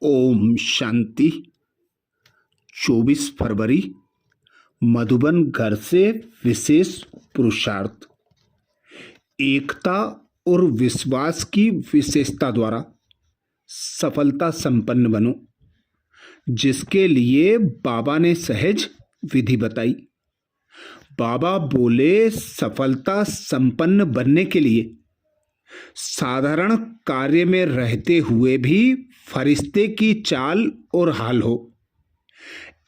ओम शांति। 24 फरवरी मधुबन घर से विशेष पुरुषार्थ। एकता और विश्वास की विशेषता द्वारा सफलता संपन्न बनो, जिसके लिए बाबा ने सहज विधि बताई। बाबा बोले, सफलता संपन्न बनने के लिए साधारण कार्य में रहते हुए भी फरिश्ते की चाल और हाल हो।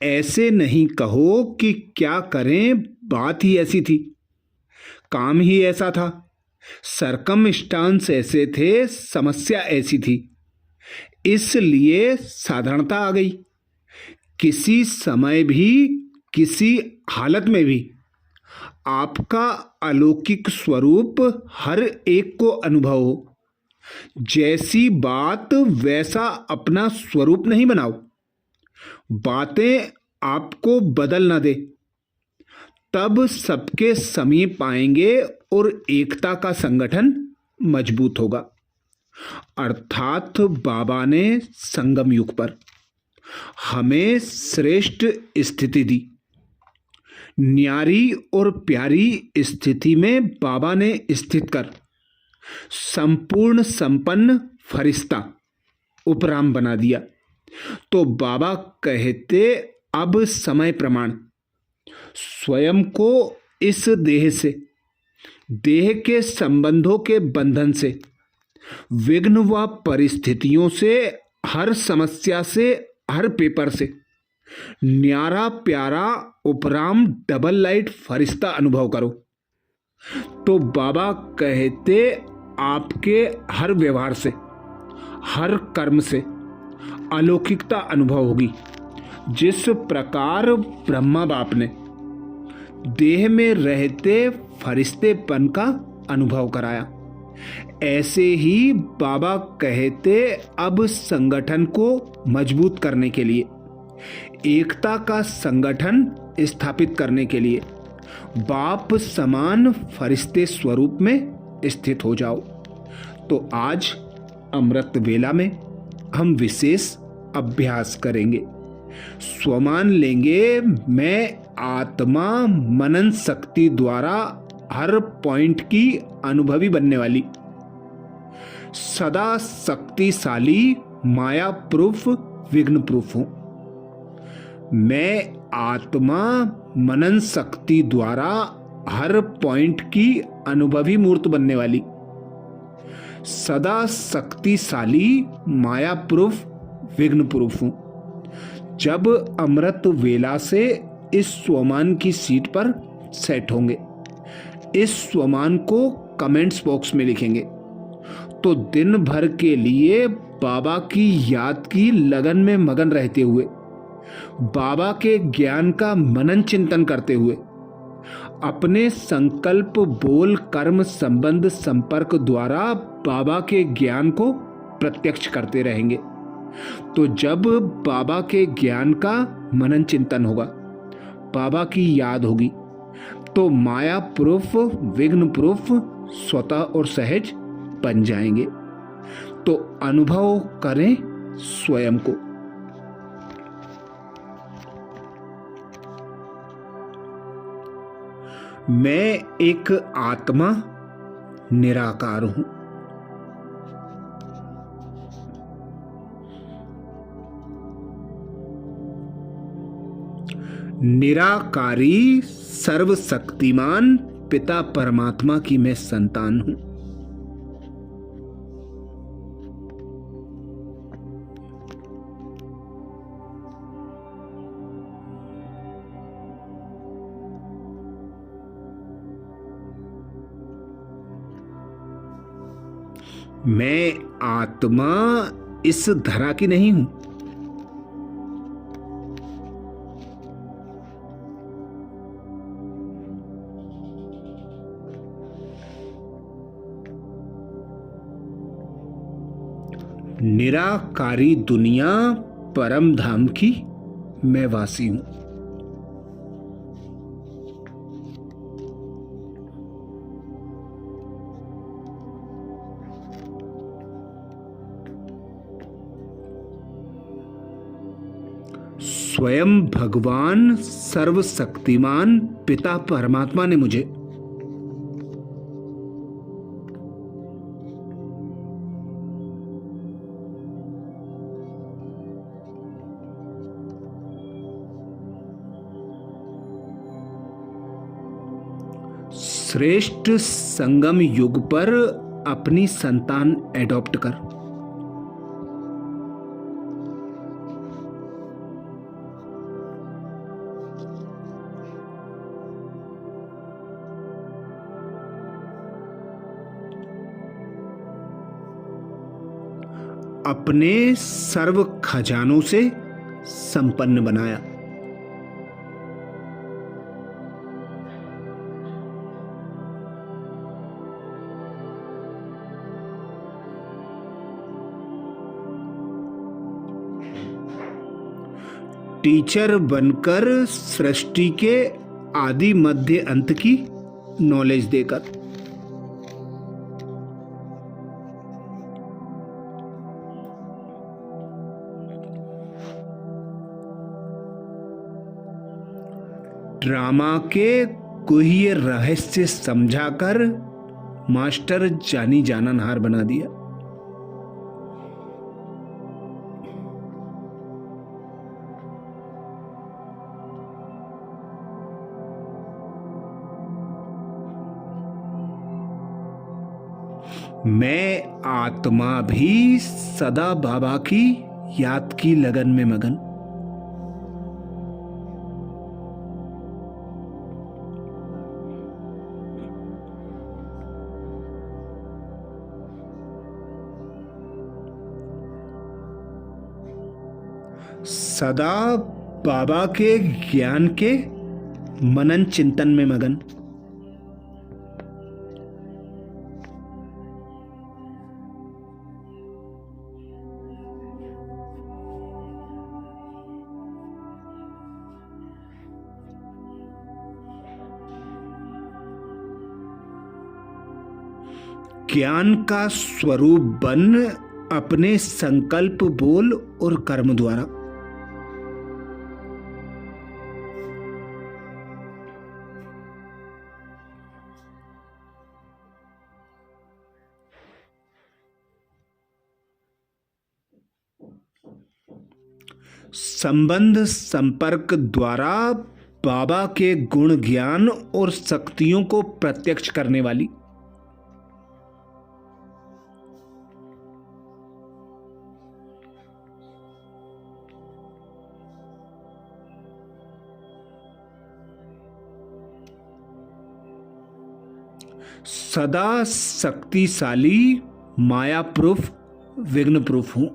ऐसे नहीं कहो कि क्या करें, बात ही ऐसी थी, काम ही ऐसा था, सरकमस्टांस ऐसे थे, समस्या ऐसी थी, इसलिए साधारणता आ गई। किसी समय भी, किसी हालत में भी आपका अलौकिक स्वरूप हर एक को अनुभव हो। जैसी बात वैसा अपना स्वरूप नहीं बनाओ। बातें आपको बदल ना दे, तब सबके समीप आएंगे और एकता का संगठन मजबूत होगा। अर्थात बाबा ने संगम युग पर हमें श्रेष्ठ स्थिति दी। न्यारी और प्यारी स्थिति में बाबा ने स्थित कर संपूर्ण संपन्न फरिश्ता उपराम बना दिया। तो बाबा कहते, अब समय प्रमाण स्वयं को इस देह से, देह के संबंधों के बंधन से, विघ्न व परिस्थितियों से, हर समस्या से, हर पेपर से न्यारा प्यारा उपराम डबल लाइट फरिश्ता अनुभव करो। तो बाबा कहते, आपके हर व्यवहार से, हर कर्म से अलौकिकता अनुभव होगी। जिस प्रकार ब्रह्मा बाप ने देह में रहते फरिश्तेपन का अनुभव कराया, ऐसे ही बाबा कहते, अब संगठन को मजबूत करने के लिए, एकता का संगठन स्थापित करने के लिए बाप समान फरिश्ते स्वरूप में स्थित हो जाओ। तो आज अमृत वेला में हम विशेष अभ्यास करेंगे। स्वमान लेंगे, मैं आत्मा मनन शक्ति द्वारा हर पॉइंट की अनुभवी बनने वाली, सदा शक्तिशाली, माया प्रूफ, विघ्न प्रूफ हूं। मैं आत्मा मनन शक्ति द्वारा हर पॉइंट की अनुभवी मूर्त बनने वाली, सदा शक्तिशाली, माया प्रूफ, विघ्न प्रूफ हूं। जब अमृत वेला से इस स्वमान की सीट पर सेट होंगे, इस स्वमान को कमेंट्स बॉक्स में लिखेंगे, तो दिन भर के लिए बाबा की याद की लगन में मगन रहते हुए, बाबा के ज्ञान का मनन चिंतन करते हुए, अपने संकल्प, बोल, कर्म, संबंध, संपर्क द्वारा बाबा के ज्ञान को प्रत्यक्ष करते रहेंगे। तो जब बाबा के ज्ञान का मनन चिंतन होगा, बाबा की याद होगी, तो माया प्रूफ, विघ्न प्रूफ स्वतः और सहज बन जाएंगे। तो अनुभव करें स्वयं को। मैं एक आत्मा निराकार हूं। निराकारी सर्वशक्तिमान पिता परमात्मा की मैं संतान हूं। मैं आत्मा इस धरा की नहीं हूं। निराकारी दुनिया परम धाम की मैं वासी हूं। स्वयं भगवान सर्वशक्तिमान पिता परमात्मा ने मुझे श्रेष्ठ संगम युग पर अपनी संतान एडॉप्ट कर अपने सर्व खजानों से संपन्न बनाया। टीचर बनकर सृष्टि के आदि मध्य अंत की नॉलेज देकर ड्रामा के गुह्य रहस्य समझाकर मास्टर जानी जाननहार बना दिया। मैं आत्मा भी सदा बाबा की याद की लगन में मगन। सदा बाबा के ज्ञान के मनन चिंतन में मगन। ज्ञान का स्वरूप बन अपने संकल्प, बोल और कर्म द्वारा संबंध संपर्क द्वारा बाबा के गुण, ज्ञान और शक्तियों को प्रत्यक्ष करने वाली सदा शक्तिशाली माया प्रूफ, विघ्न प्रूफ हूं।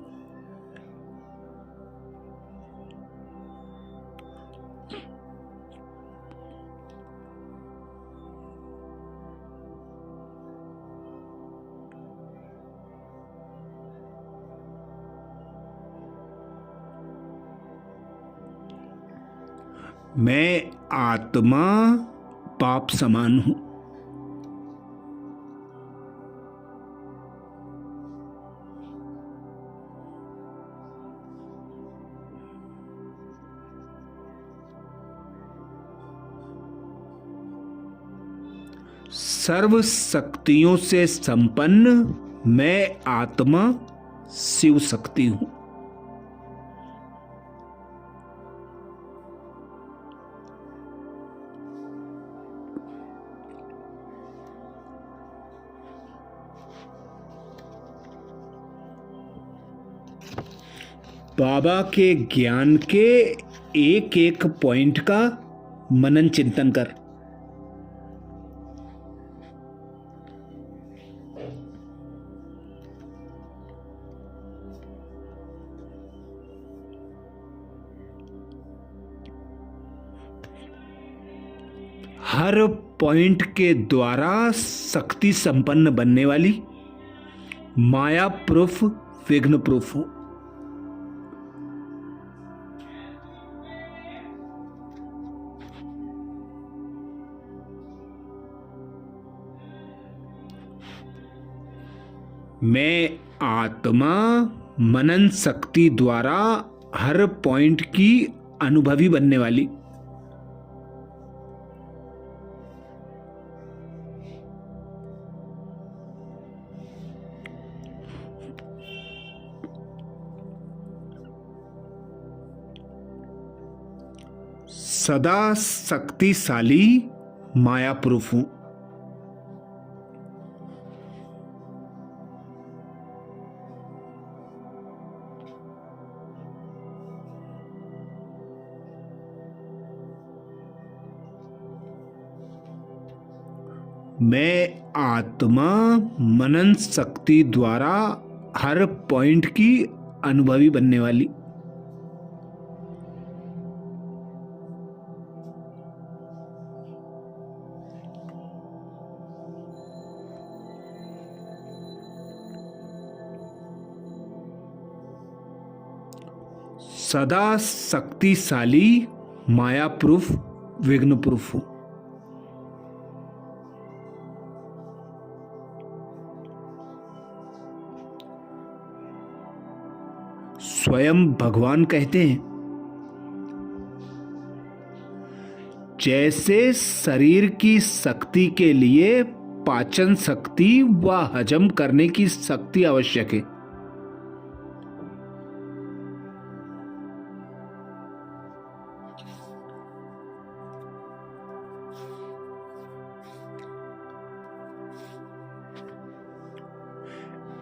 मैं आत्मा पाप समान हूं। सर्व शक्तियों से संपन्न मैं आत्मा शिव शक्ति हूं। बाबा के ज्ञान के एक एक पॉइंट का मनन चिंतन कर। हर पॉइंट के द्वारा शक्ति संपन्न बनने वाली माया प्रूफ, विघ्न प्रूफ हूं। मैं आत्मा मनन शक्ति द्वारा हर पॉइंट की अनुभवी बनने वाली। सदा शक्तिशाली माया प्रूफ हूं। मैं आत्मा मनन शक्ति द्वारा हर पॉइंट की अनुभवी बनने वाली। सदा शक्तिशाली माया प्रूफ विघ्न प्रूफ हूं। स्वयं भगवान कहते हैं, जैसे शरीर की शक्ति के लिए पाचन शक्ति व हजम करने की शक्ति आवश्यक है,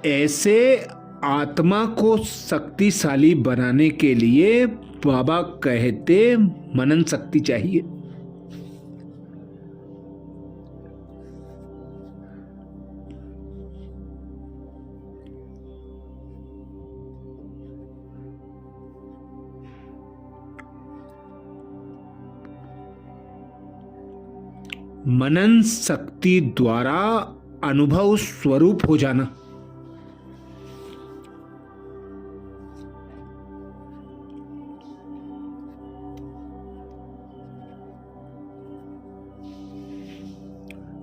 ऐसे आत्मा को शक्तिशाली बनाने के लिए बाबा कहते मनन शक्ति चाहिए। मनन शक्ति द्वारा अनुभव स्वरूप हो जाना।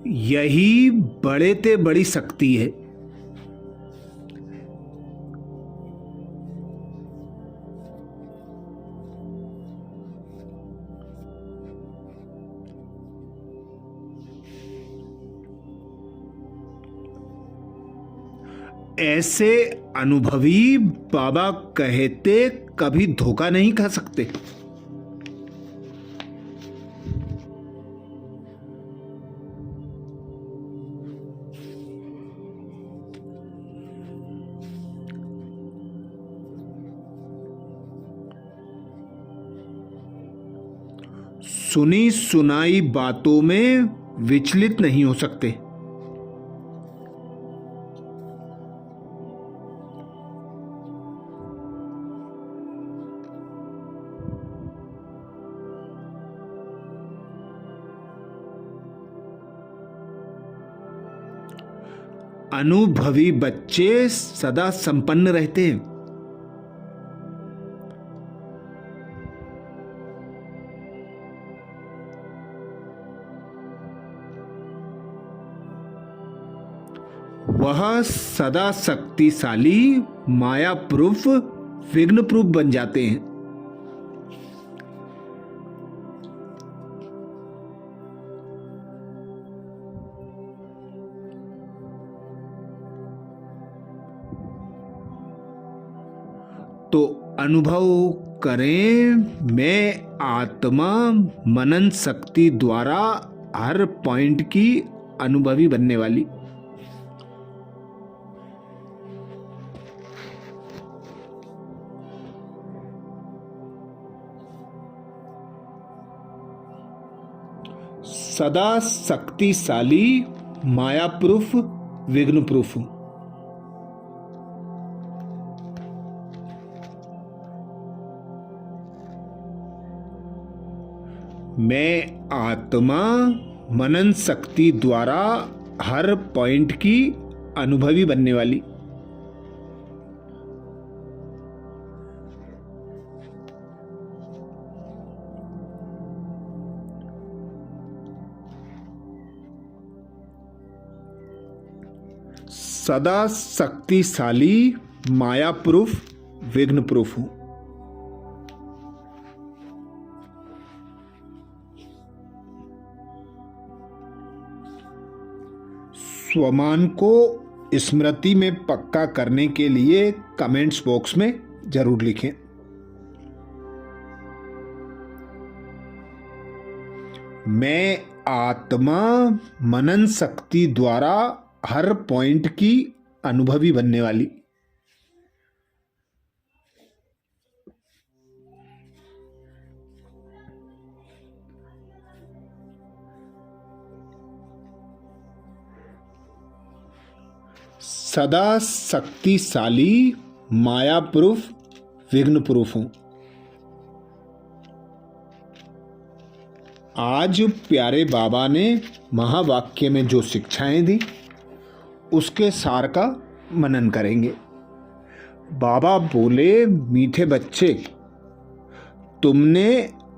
यही बड़े ते बड़ी शक्ति है। ऐसे अनुभवी बाबा कहते कभी धोखा नहीं खा सकते। सुनी सुनाई बातों में विचलित नहीं हो सकते। अनुभवी बच्चे सदा संपन्न रहते हैं। वह सदा शक्तिशाली माया प्रूफ विघ्न प्रूफ बन जाते हैं। तो अनुभव करें, मैं आत्मा मनन शक्ति द्वारा हर पॉइंट की अनुभवी बनने वाली। सदा शक्तिशाली माया प्रूफ विघ्न प्रूफ हूं। मैं आत्मा मनन शक्ति द्वारा हर पॉइंट की अनुभवी बनने वाली। सदा शक्तिशाली माया प्रूफ विघ्न प्रूफ हूं। स्वमान को स्मृति में पक्का करने के लिए कमेंट्स बॉक्स में जरूर लिखें। मैं आत्मा मनन शक्ति द्वारा हर पॉइंट की अनुभवी बनने वाली। सदा शक्तिशाली, माया प्रूफ, विघ्न प्रूफ हूं। आज प्यारे बाबा ने महावाक्य में जो शिक्षाएं दी उसके सार का मनन करेंगे। बाबा बोले, मीठे बच्चे, तुमने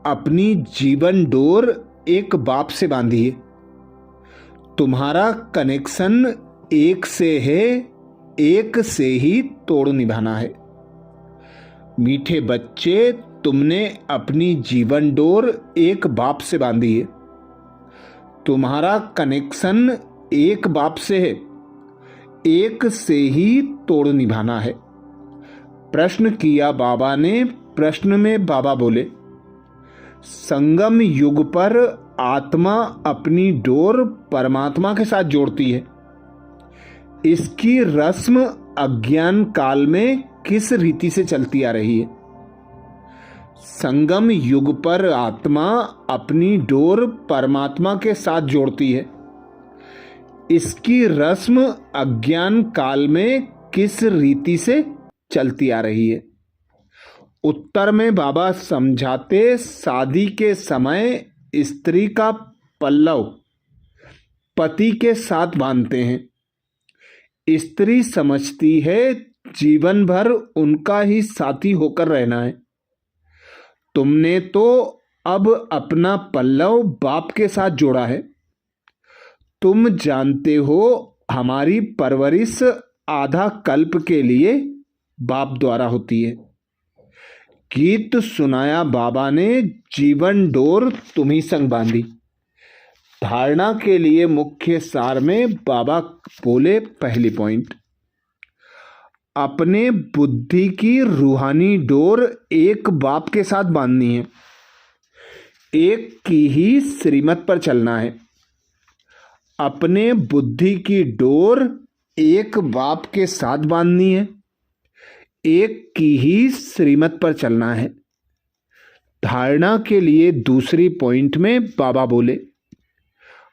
अपनी जीवन डोर एक बाप से बांधी है। तुम्हारा कनेक्शन एक से है, एक से ही तोड़ निभाना है। मीठे बच्चे, तुमने अपनी जीवन डोर एक बाप से बांधी है। तुम्हारा कनेक्शन एक बाप से है, एक से ही तोड़ निभाना है। प्रश्न किया बाबा ने। प्रश्न में बाबा बोले, संगम युग पर आत्मा अपनी डोर परमात्मा के साथ जोड़ती है। इसकी रस्म अज्ञान काल में किस रीति से चलती आ रही है? संगम युग पर आत्मा अपनी डोर परमात्मा के साथ जोड़ती है। इसकी रस्म अज्ञान काल में किस रीति से चलती आ रही है? उत्तर में बाबा समझाते, शादी के समय स्त्री का पल्लव पति के साथ बांधते हैं। स्त्री समझती है जीवन भर उनका ही साथी होकर रहना है। तुमने तो अब अपना पल्लव बाप के साथ जोड़ा है। तुम जानते हो हमारी परवरिश आधा कल्प के लिए बाप द्वारा होती है। गीत सुनाया बाबा ने, जीवन डोर तुम्ही संग बांधी। धारणा के लिए मुख्य सार में बाबा बोले, पहली पॉइंट, अपने बुद्धि की रूहानी डोर एक बाप के साथ बांधनी है। एक की ही श्रीमत पर चलना है। अपने बुद्धि की डोर एक बाप के साथ बांधनी है। एक की ही श्रीमत पर चलना है। धारणा के लिए दूसरी पॉइंट में बाबा बोले,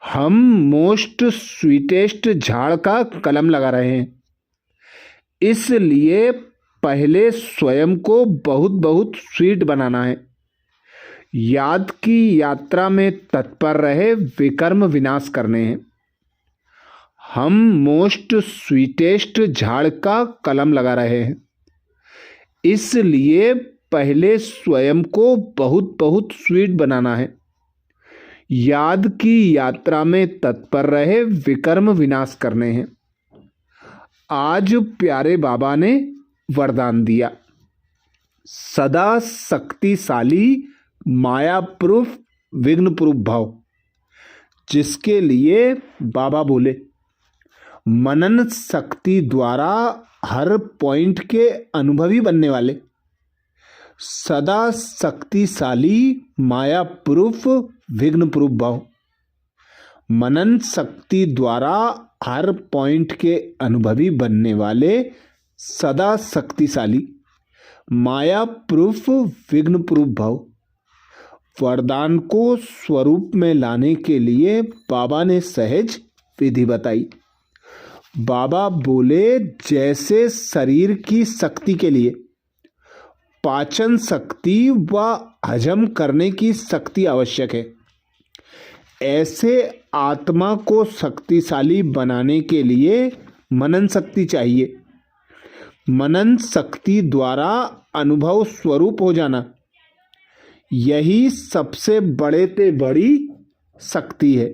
हम मोस्ट स्वीटेस्ट झाड़ का कलम लगा रहे हैं। इसलिए पहले स्वयं को बहुत बहुत स्वीट बनाना है। याद की यात्रा में तत्पर रहे, विकर्म विनाश करने हैं। हम मोस्ट स्वीटेस्ट झाड़ का कलम लगा रहे हैं। इसलिए पहले स्वयं को बहुत बहुत स्वीट बनाना है। याद की यात्रा में तत्पर रहे, विकर्म विनाश करने हैं। आज प्यारे बाबा ने वरदान दिया, सदा शक्तिशाली, माया प्रूफ, विघ्न प्रूफ भाव, जिसके लिए बाबा बोले, मनन शक्ति द्वारा हर पॉइंट के अनुभवी बनने वाले। सदा शक्तिशाली, माया प्रूफ, विघ्न प्रूफ भाव। मनन शक्ति द्वारा हर पॉइंट के अनुभवी बनने वाले, सदा शक्तिशाली, माया प्रूफ, विघ्न प्रूफ भाव। वरदान को स्वरूप में लाने के लिए बाबा ने सहज विधि बताई। बाबा बोले, जैसे शरीर की शक्ति के लिए पाचन शक्ति व हजम करने की शक्ति आवश्यक है, ऐसे आत्मा को शक्तिशाली बनाने के लिए मनन शक्ति चाहिए। मनन शक्ति द्वारा अनुभव स्वरूप हो जाना, यही सबसे बड़े ते बड़ी शक्ति है।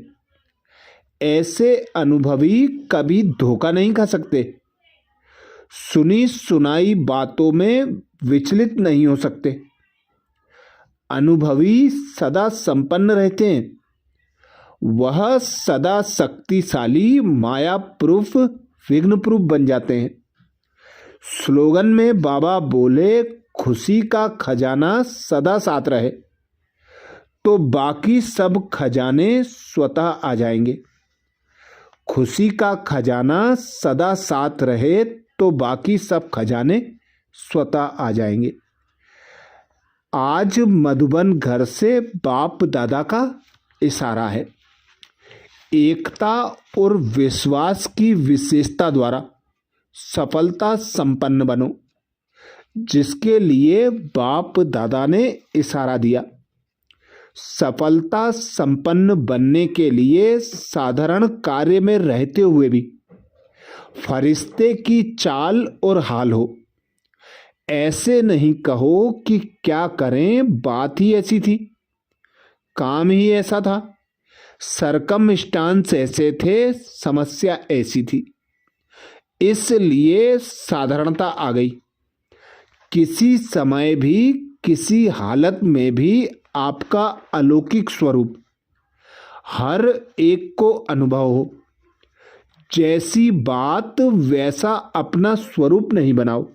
ऐसे अनुभवी कभी धोखा नहीं खा सकते। सुनी सुनाई बातों में विचलित नहीं हो सकते। अनुभवी सदा संपन्न रहते हैं। वह सदा शक्तिशाली, माया प्रूफ, विघ्न प्रूफ बन जाते हैं। स्लोगन में बाबा बोले, खुशी का खजाना सदा साथ रहे तो बाकी सब खजाने स्वतः आ जाएंगे। खुशी का खजाना सदा साथ रहे तो बाकी सब खजाने स्वतः आ जाएंगे। आज मधुबन घर से बाप दादा का इशारा है। एकता और विश्वास की विशेषता द्वारा सफलता संपन्न बनो, जिसके लिए बाप दादा ने इशारा दिया। सफलता संपन्न बनने के लिए साधारण कार्य में रहते हुए भी फरिश्ते की चाल और हाल हो। ऐसे नहीं कहो कि क्या करें, बात ही ऐसी थी, काम ही ऐसा था, सरकमस्टांस ऐसे थे, समस्या ऐसी थी, इसलिए साधारणता आ गई। किसी समय भी, किसी हालत में भी आपका अलौकिक स्वरूप हर एक को अनुभव हो। जैसी बात वैसा अपना स्वरूप नहीं बनाओ।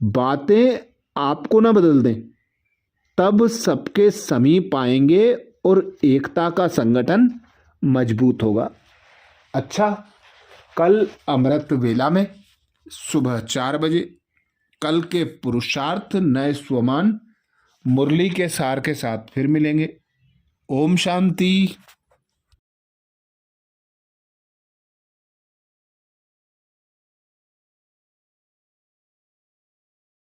बातें आपको ना बदल दें, तब सबके समीप आएंगे और एकता का संगठन मजबूत होगा। अच्छा, कल अमृत वेला में सुबह 4 बजे कल के पुरुषार्थ नए स्वमान मुरली के सार के साथ फिर मिलेंगे। ओम शांति।